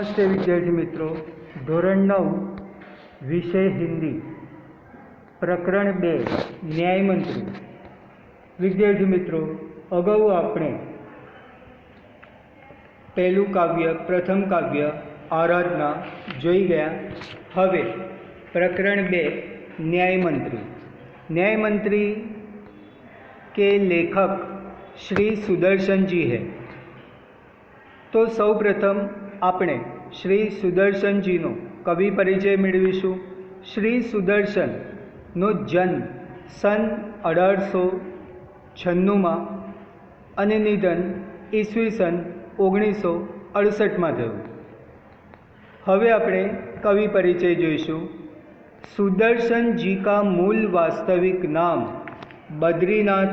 नमस्ते विद्यार्थी मित्रों, धोरण 9 विषय हिंदी प्रकरण 2 न्यायमंत्री। विद्यार्थी मित्रों, अगाऊ आपणे पहलू काव्य प्रथम काव्य आराधना जोई गया। हवे प्रकरण 2 न्यायमंत्री। न्यायमंत्री के लेखक श्री सुदर्शन जी है। तो सौ प्रथम આપણે શ્રી સુદર્શનજીનો કવિ પરિચય મેળવીશું। શ્રી સુદર્શનનો જન્મ સન 1896માં અને નિધન ઈસવીસન 1968માં થયું। હવે આપણે કવિ પરિચય જોઈશું। सुदर्शन जी का मूल वास्तविक नाम बद्रीनाथ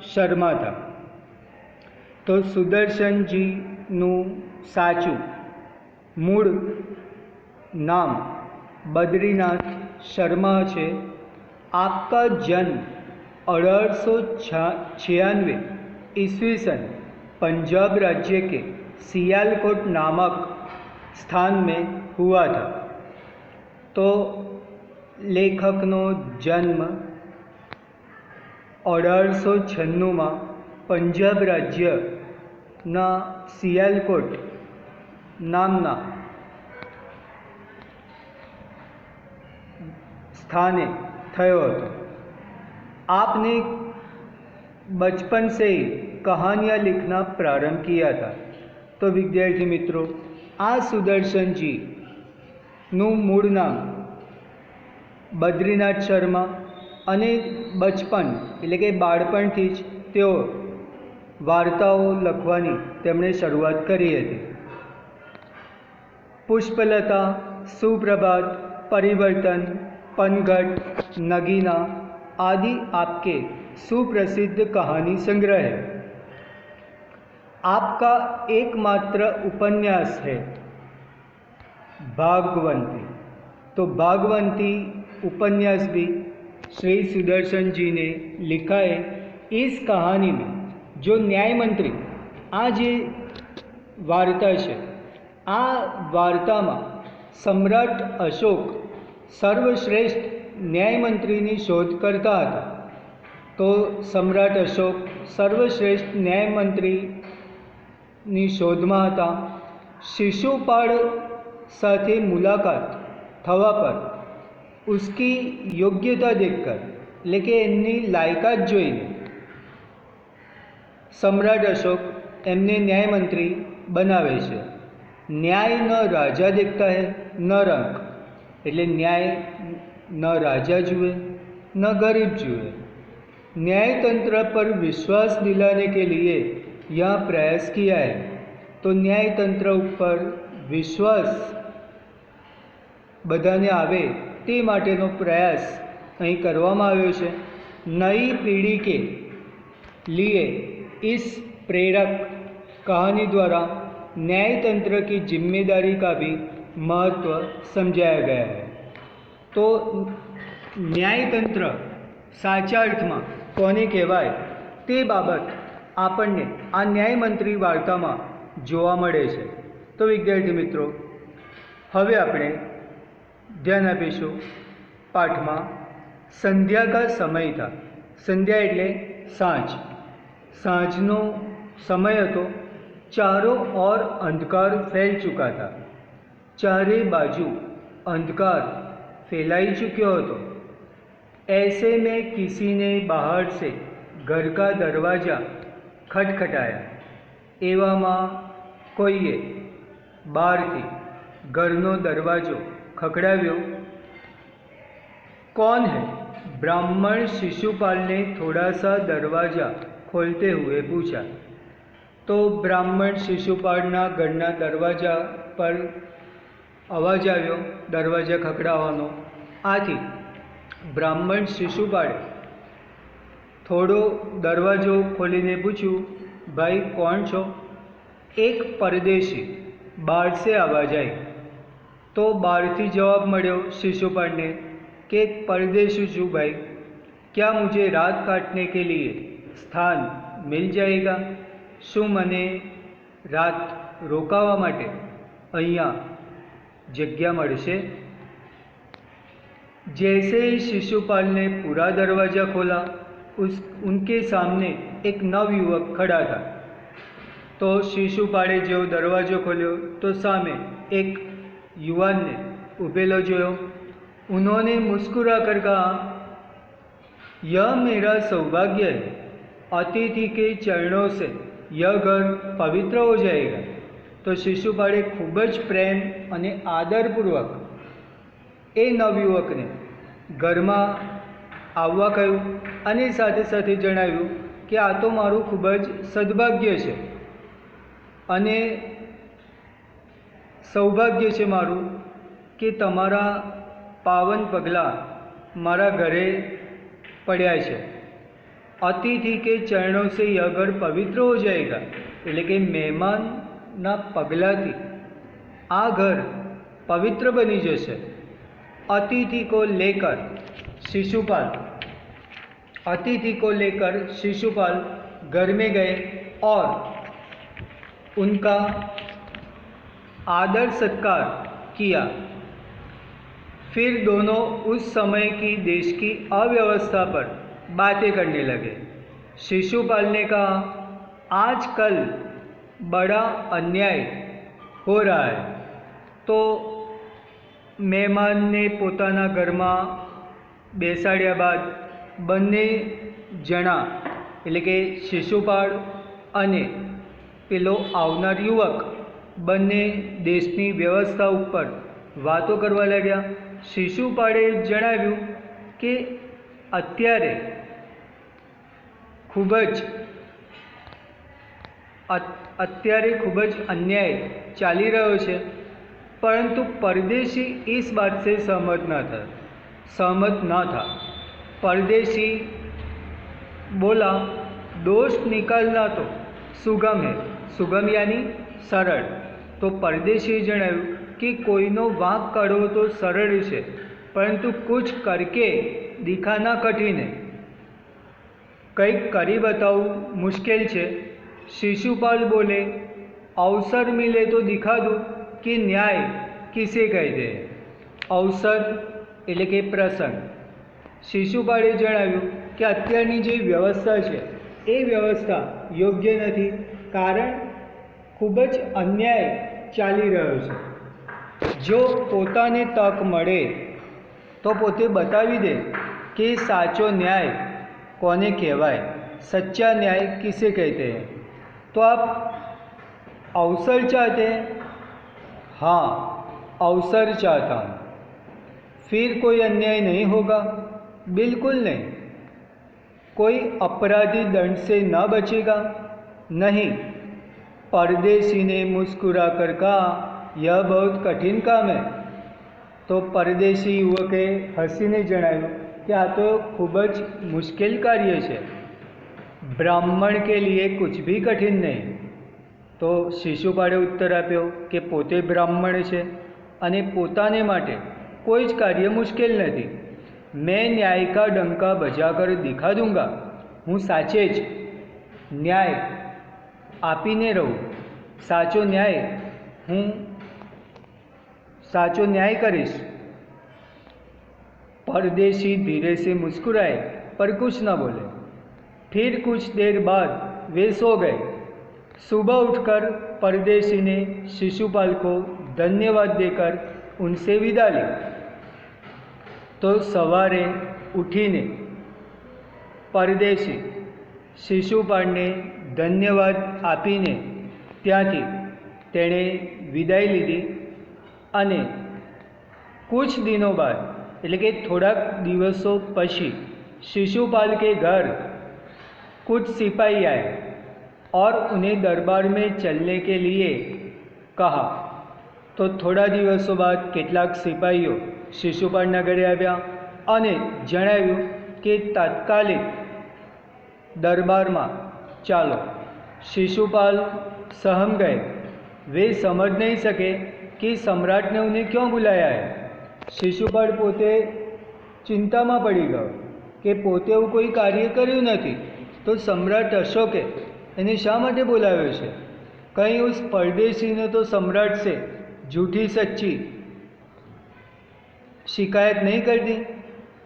शर्मा था। तो सुदर्शन जी નું સાચું મૂળ નામ બદ્રીનાથ શર્મા છે। आपका जन्म 1896 ईस्वी सन पंजाब राज्य के सियालकोट नामक स्थान में हुआ था। तो लेखकनो जन्म 1896 में पंजाब राज्य ना सियालकोट नामना स्थाने थयो हतो। आपने बचपन से ही कहानियाँ लिखना प्रारंभ किया था। तो विद्यार्थी मित्रों, आ सुदर्शन जी નું મૂળ નામ બદ્રીનાથ શર્મા અને બચપન એટલે કે બાળપણથી જ તેઓ વાર્તાઓ લખવાની તેમણે શરૂઆત કરી હતી। પુષ્પલતા, સુપ્રભાત, પરિવર્તન, पनघट, नगीना आदि आपके सुप्रसिद्ध कहानी संग्रह है। आपका एकमात्र उपन्यास है भागवंती। तो भागवंती उपन्यास भी श्री सुदर्शन जी ने लिखा है। इस कहानी में जो न्यायमंत्री आज वार्ता है, आ वार्ता में सम्राट अशोक सर्वश्रेष्ठ न्यायमंत्री की शोध करता था। तो सम्राट अशोक सर्वश्रेष्ठ न्यायमंत्री की शोध में था। शिशुपाल साथे मुलाकात थवा पर उसकी योग्यता देखकर लेके एमनी लायकात जोईने सम्राट अशोक एमने न्यायमंत्री बनावे छे। न्याय न राजा देखता है न रंक, એટલે ન્યાય ન રાજા જુએ न गरीब जुए। न्यायतंत्र पर विश्वास दिलाने के लिए यह प्रयास किया है। तो न्यायतंत्र ऊपर विश्वास बधाने आवे ते माटेनो प्रयास અહીં કરવામાં આવ્યો છે। नई पीढ़ी के लिए इस प्रेरक कहानी द्वारा न्यायतंत्र की जिम्मेदारी का भी महत्व समझाया गया है। तो न्यायतंत्र साचा अर्थ में कोने कहेवाय ते बाबत आपने आ न्यायमंत्री वार्ता में जोवा मळे छे। तो विद्यार्थी मित्रों, हवे आपणे ध्यान आपीशुं पाठ में। संध्या का समय था। संध्या एटले सांज। सांजनो समय हतो। चारों ओर अंधकार फैल चुका था। चारे बाजू अंधकार फैलाई चुक्यो હતો। ऐसे में किसी ने बाहर से घर का दरवाज़ा खटखटाया। एवामां कोईए बहारथी घरनो दरवाजो खखड़ाव्यो। कौन है? ब्राह्मण शिशुपाल ने थोड़ा सा दरवाज़ा खोलते हुए पूछा। तो ब्राह्मण शिशुपालना घरना दरवाजा पर अवाज आव्यो, दरवाजा खखड़ावानो। आथी ब्राह्मण शिशुपाले थोड़ो दरवाजो खोलीने पूछ्यु, भाई कौन छो? एक परदेशी बाहर से आवाज आई। तो बाहरथी जवाब मळ्यो शिशुपाल ने कि परदेशी छू भाई, क्या मुझे रात काटने के लिए स्थान मिल जाएगा? शू मने रात रोकावा माटे અહીંયા जगह મળશે। जैसे ही शिशुपाल ने पूरा दरवाज़ा खोला, उनके सामने एक नवयुवक खड़ा था। तो शिशुपाले जो दरवाज़ो खोल्यो तो सामे एक युवान ने उभेलो जोयो। उन्होंने मुस्कुरा कर कहा, यह मेरा सौभाग्य है, अतिथि के चरणों से यह घर पवित्र हो जाएगा। तो शिशुपाले खूब ज प्रेम अने आदरपूर्वक ए नवयुवकने घरमां आववा कह्युं अने साथे साथे जणाव्युं कि आ तो मारुं खूब ज सद्भाग्य छे अने सौभाग्य छे मारुं कि तमारा पावन पगला मारा घरे पड्या छे। अतिथि के चरणों से यह घर पवित्र हो जाएगा एटले के मेहमानना पगलाथी आ घर पवित्र बनी जशे। अतिथि को लेकर शिशुपाल घर में गए और उनका आदर सत्कार किया। फिर दोनों उस समय की देश की अव्यवस्था पर बातें करने लगे। शिशुपाल ने कहा, आजकल बड़ा अन्याय हो रहा है। तो मेहमान ने पोताना घरमां बेसाड्या बाद बंने जणा एटले के शिशुपाल अने पेलो आवनार युवक बंने देशनी व्यवस्था उपर वातो करवा लाग्या। शिशुपाले जणाव्युं के अत्यारे खूब ज अन्याय चाली रह्यो छे, परंतु परदेशी इस बात से सहमत न था। परदेशी बोला, दोष निकालना तो सुगम है, सुगम यानी सरल। तो परदेशी जणाव्युं कि कोईनो वांक काढवो तो सरल छे, परंतु कुछ करके दिखाना कठिन है, कंईक करी बताववुं मुश्किल छे। शिशुपाल बोले, अवसर मिले तो दिखा दूँ कि न्याय किसे कहते हैं। अवसर एटले के प्रसंग। शिशुपाले जणाव्युं कि अत्यारनी जे व्यवस्था छे ए व्यवस्था योग्य नथी, कारण खूब ज अन्याय चाली रह्यो छे। जो पोताने तक मळे तो पोते बतावी दे कि साचो न्याय कोने कहेवाय, सच्चा न्याय किसे कहते हैं। तो आप अवसर चाहते हैं? हाँ, अवसर चाहता हूँ। फिर कोई अन्याय नहीं होगा? बिल्कुल नहीं। कोई अपराधी दंड से न बचेगा? नहीं। परदेशी ने मुस्कुरा कर कहा, यह बहुत कठिन काम है। तो परदेशी युवके हसीने जणाव्युं कि आ तो खूब ज मुश्किल कार्य है, ब्राह्मण के लिए कुछ भी कठिन नहीं। तो शिशुपाले उत्तर आप्यो कि पोते ब्राह्मण छे अने पोताने माटे कोई ज कार्य मुश्किल नहीं। मैं न्याय का डंका बजाकर दिखा दूंगा। हूँ साचे ज न्याय आपीने रहूँ। साचो न्याय करीश। परदेशी धीरे से मुस्कुराए पर कुछ न बोले। फिर कुछ देर बाद वे सो गए। सुबह उठकर परदेशी ने शिशुपाल को धन्यवाद देकर उनसे विदा ली। तो सवारे उठीने परदेशी शिशुपालने धन्यवाद आपीने त्यांथी तेणे विदाय लीधी अने कुछ दिनों बाद एटले के थोड़ाक दिवसों पछी शिशुपाल के घर कुछ सिपाही आए और उन्हें दरबार में चलने के लिए कहा। तो थोड़ा दिवसों बाद केटलाक सिपाहीओ शिशुपालना घरे आव्या अने जणाव्युं कि तात्कालिक दरबार में चालो। शिशुपाल सहम गए। वे समझ नहीं सके कि सम्राट ने उन्हें क्यों बुलाया है। शिशुपाल पोते चिंता में पड़ी गयो कि पोते एवुं कोई कार्य कर्युं नथी, तो सम्राट अशोके एने शा माटे बोलाव्यो छे। कहीं उस परदेशी ने तो सम्राट से झूठी सच्ची शिकायत नहीं कर दी।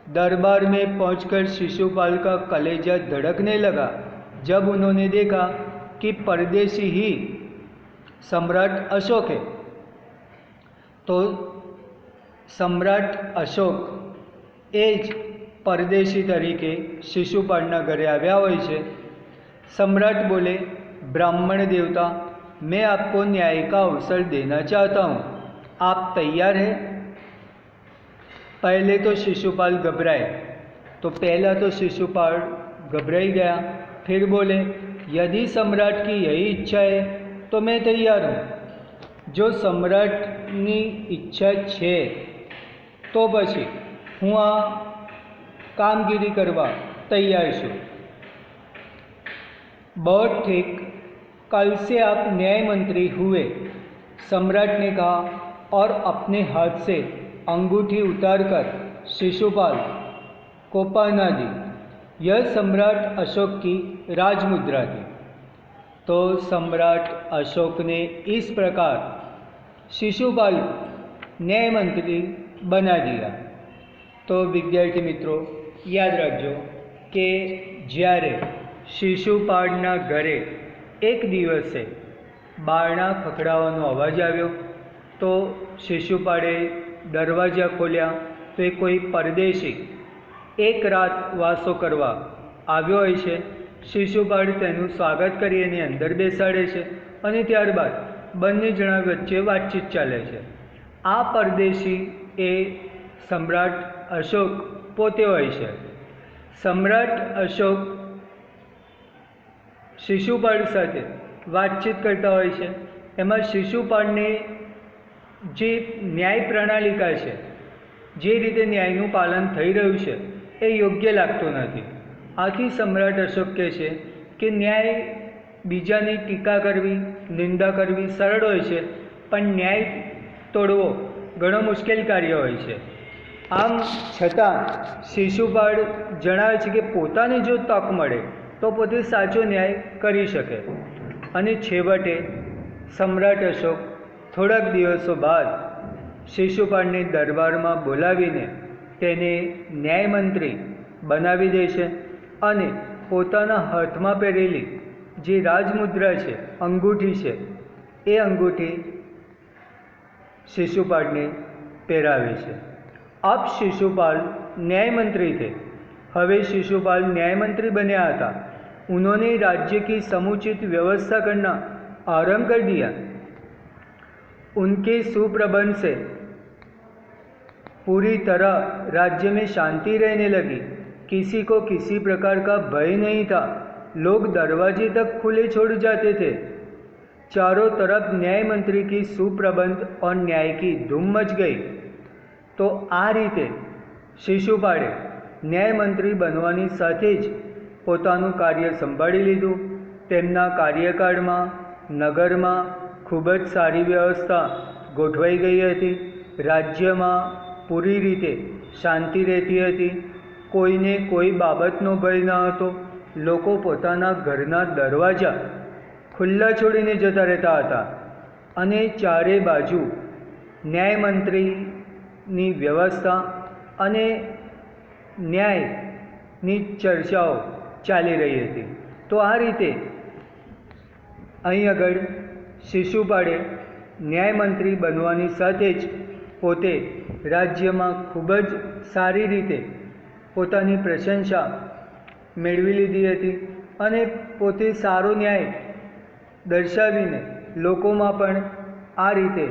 दरबार में पहुंचकर शिशुपाल का कलेजा धड़कने लगा जब उन्होंने देखा कि परदेशी ही सम्राट अशोक है। तो सम्राट अशोक ए ज परदेशी तरीके शिशुपालना घरे आव्या होय छे। सम्राट बोले, ब्राह्मण देवता, मैं आपको न्याय का अवसर देना चाहता हूँ, आप तैयार हैं? पहले तो शिशुपाल घबराए, तो पहला तो शिशुपाल घबराई गया। फिर बोले, यदि सम्राट की यही इच्छा है तो मैं तैयार हूँ। जो सम्राटनी इच्छा छे तो पछी हूँ आ कामगीरी करवा तैयार छूँ। बहुत ठीक, कल से आप न्याय मंत्री हुए, सम्राट ने कहा और अपने हाथ से अंगूठी उतारकर शिशुपाल को पहना दी। यह सम्राट अशोक की राजमुद्रा थी। तो सम्राट अशोक ने इस प्रकार शिशुपाल को न्याय मंत्री बना दिया। तो विद्यार्थी मित्रों, याद रखो कि જ્યારે શિશુપાળના ઘરે એક દિવસે બારણા ખખડાવવાનો અવાજ આવ્યો તો શિશુપાળે દરવાજા ખોલ્યા તો એ કોઈ પરદેશી એક રાત વાસો કરવા આવ્યો હોય છે। શિશુપાળ તેનું સ્વાગત કરી એની અંદર બેસાડે છે અને ત્યારબાદ બંને જણા વચ્ચે વાતચીત ચાલે છે। આ પરદેશી એ સમ્રાટ અશોક પોતે હોય છે। સમ્રાટ અશોક શિશુપાળ સાથે વાતચીત કરતા હોય છે। એમાં શિશુપાળને જે ન્યાય પ્રણાલિકા છે, જે રીતે ન્યાયનું પાલન થઈ રહ્યું છે એ યોગ્ય લાગતું નથી। આથી સમ્રાટ અશોક કહે છે કે ન્યાય બીજાની ટીકા કરવી, નિંદા કરવી સરળ હોય છે, પણ ન્યાય તોડવો ઘણો મુશ્કેલ કાર્ય હોય છે। આમ છતાં શિશુપાળ જણાવે છે કે પોતાને જો તક મળે તો પોતે સાચો ન્યાય કરી શકે। અને છેવટે સમ્રાટ અશોક થોડાક દિવસો બાદ શિશુપાળને દરબારમાં બોલાવીને તેને ન્યાયમંત્રી બનાવી દે છે અને પોતાના હાથમાં પહેરેલી જે રાજમુદ્રા છે, અંગૂઠી છે, એ અંગૂઠી शिशुपाल ने પહેરાવે છે। अब शिशुपाल न्याय मंत्री थे। हवे शिशुपाल न्याय मंत्री बन्या था। उन्होंने राज्य की समुचित व्यवस्था करना आरंभ कर दिया। उनके सुप्रबंध से पूरी तरह राज्य में शांति रहने लगी। किसी को किसी प्रकार का भय नहीं था। लोग दरवाजे तक खुले छोड़ जाते थे। चारों तरफ न्याय मंत्री की सुप्रबंध और न्याय की धूम मच गई। तो आ रीते शिशुपाळे न्याय मंत्री बनवानी साथे ज पोतानुं कार्य संभाળી લીધું। તેમના કાર્યકાળમાં નગરમાં ખૂબ જ સારી વ્યવસ્થા ગોઠવાઈ ગઈ હતી। રાજ્યમાં પૂરી રીતે શાંતિ રહેતી હતી। કોઈને કોઈ બાબતનો ભય ન હતો। લોકો પોતાના ઘરના દરવાજા ખુલ્લા છોડીને જતા રહેતા હતા અને ચારે બાજુ ન્યાયમંત્રીની વ્યવસ્થા અને ન્યાયની ચર્ચાઓ ચાલી રહી હતી। તો આ રીતે અહીં આગળ શિશુપાળે ન્યાયમંત્રી બનવાની સાથે જ પોતે રાજ્યમાં ખૂબ જ સારી રીતે પોતાની પ્રશંસા મેળવી લીધી હતી અને પોતે સારો ન્યાય દર્શાવીને લોકોમાં પણ આ રીતે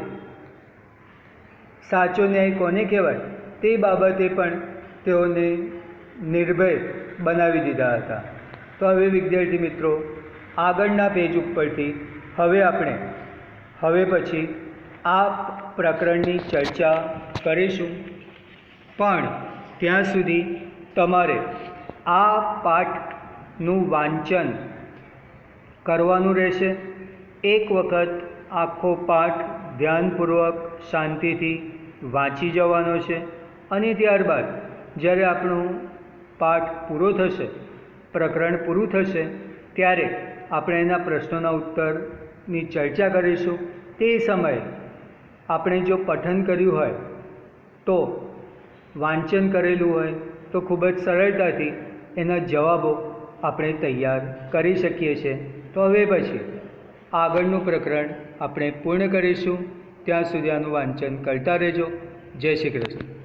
સાચો ન્યાય કોને કહેવાય તે બાબતે પણ તેઓને નિર્ભય બનાવી દીધા હતા। તો હવે વિદ્યાર્થી મિત્રો, આગળના પેજ ઉપરથી હવે પછી આ પ્રકરણની ચર્ચા કરીશું। પણ ત્યાં સુધી તમારે આ પાઠનું વાંચન કરવાનું રહેશે। એક વખત આખો પાઠ ધ્યાનપૂર્વક શાંતિથી વાંચી જવાનો છે અને ત્યારબાદ જ્યારે આપણો પાઠ પૂરો થશે, પ્રકરણ પૂરું થશે, ત્યારે આપણે એના પ્રશ્નોના ઉત્તરની ચર્ચા કરીશું। તે સમયે આપણે જો પઠન કર્યું હોય તો વાંચન કરેલું હોય તો ખૂબ જ સરળતાથી એના જવાબો આપણે તૈયાર કરી શકીએ છીએ. તો હવે પછી આગળનું પ્રકરણ આપણે પૂર્ણ કરીશું. ત્યાં સુધી આનું વાંચન કરતા રહેજો. જય શ્રી કૃષ્ણ.